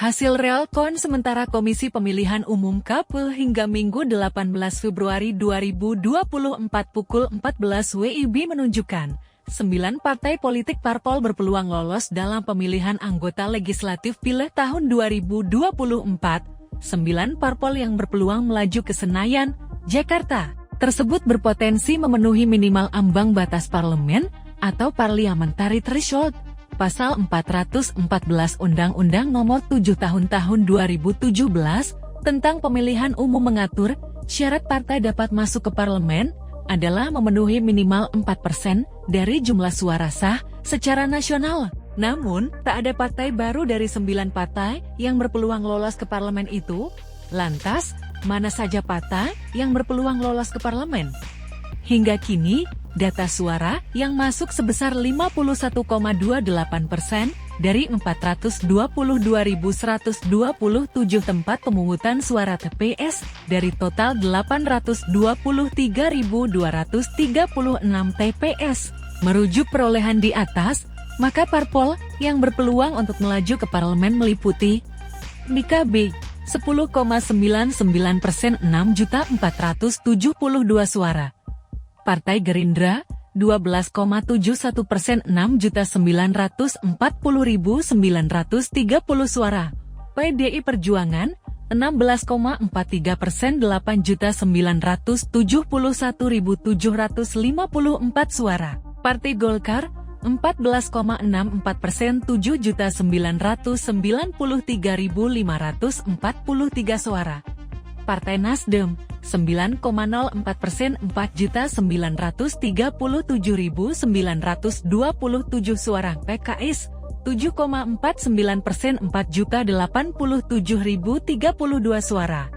Hasil realkon sementara Komisi Pemilihan Umum KPU hingga Minggu 18 Februari 2024 pukul 14 WIB menunjukkan 9 partai politik parpol berpeluang lolos dalam pemilihan anggota legislatif Pileg tahun 2024. 9 parpol yang berpeluang melaju ke Senayan, Jakarta, tersebut berpotensi memenuhi minimal ambang batas parlemen atau parliamentary threshold. Pasal 414 Undang-Undang Nomor 7 Tahun 2017 tentang Pemilihan Umum mengatur syarat partai dapat masuk ke parlemen adalah memenuhi minimal 4% dari jumlah suara sah secara nasional. Namun, tak ada partai baru dari 9 partai yang berpeluang lolos ke parlemen itu. Lantas, mana saja partai yang berpeluang lolos ke parlemen? Hingga kini, data suara yang masuk sebesar 51,28% dari 422.127 tempat pemungutan suara TPS dari total 823.236 TPS. Merujuk perolehan di atas, maka parpol yang berpeluang untuk melaju ke parlemen meliputi PKB 10,99% 6.472 suara. Partai Gerindra 12,71% 6.940.930 suara. PDI Perjuangan 16,43% 8.971.754 suara. Partai Golkar 14,64% 7.993.543 suara. Partai Nasdem 9,04% 4.937.927 suara. PKS 7,49% 4.087.032 suara.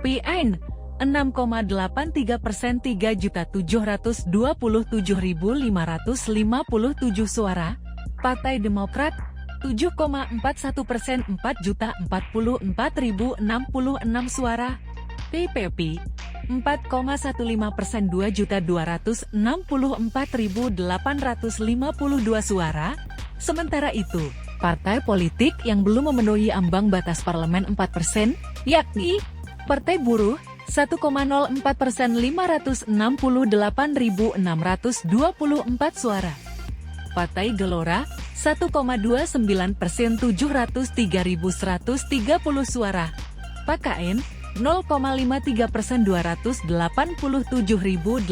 PN 6,83% 3.727.557 suara. Partai Demokrat 7,41% 4.044.066 suara. PPP 4,15% 2.264.852 suara. Sementara itu, partai politik yang belum memenuhi ambang batas parlemen 4%, yakni Partai Buruh 1,04% 568.624 suara. Partai Gelora 1,29% 703.130 suara. PKN 0,53% 287.864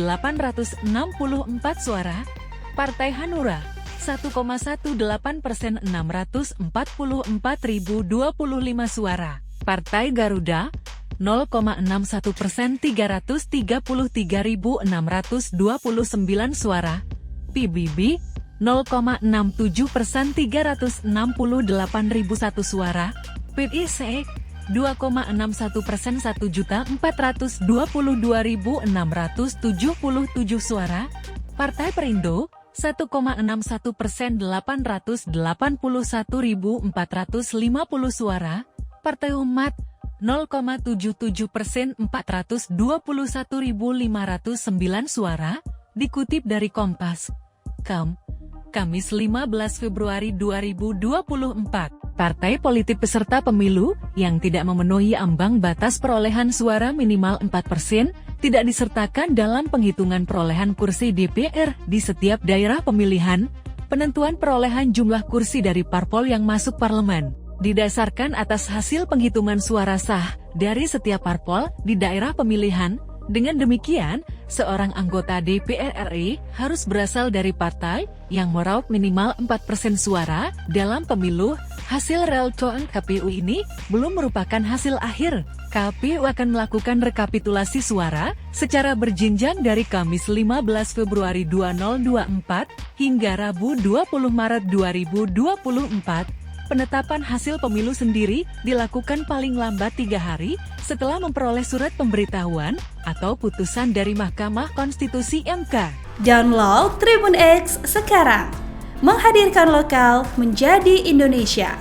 suara. Partai Hanura 1,18% 644.025 suara. Partai Garuda 0,61% 333.629 suara. PBB 0,67% 368.001 suara. PIC 2,61% 1.422.677 suara. Partai Perindo 1,61% 881.450 suara. Partai Umat 0,77% 421.509 suara. Dikutip dari Kompas. Kamis 15 Februari 2024. Partai politik peserta pemilu yang tidak memenuhi ambang batas perolehan suara minimal 4% tidak disertakan dalam penghitungan perolehan kursi DPR di setiap daerah pemilihan. Penentuan perolehan jumlah kursi dari parpol yang masuk parlemen didasarkan atas hasil penghitungan suara sah dari setiap parpol di daerah pemilihan. Dengan demikian, seorang anggota DPR RI harus berasal dari partai yang meraup minimal 4% suara dalam pemilu. Hasil realkon KPU ini belum merupakan hasil akhir. KPU akan melakukan rekapitulasi suara secara berjenjang dari Kamis 15 Februari 2024 hingga Rabu 20 Maret 2024. Penetapan hasil pemilu sendiri dilakukan paling lambat 3 hari setelah memperoleh surat pemberitahuan atau putusan dari Mahkamah Konstitusi MK. Download Tribun X sekarang, menghadirkan lokal menjadi Indonesia.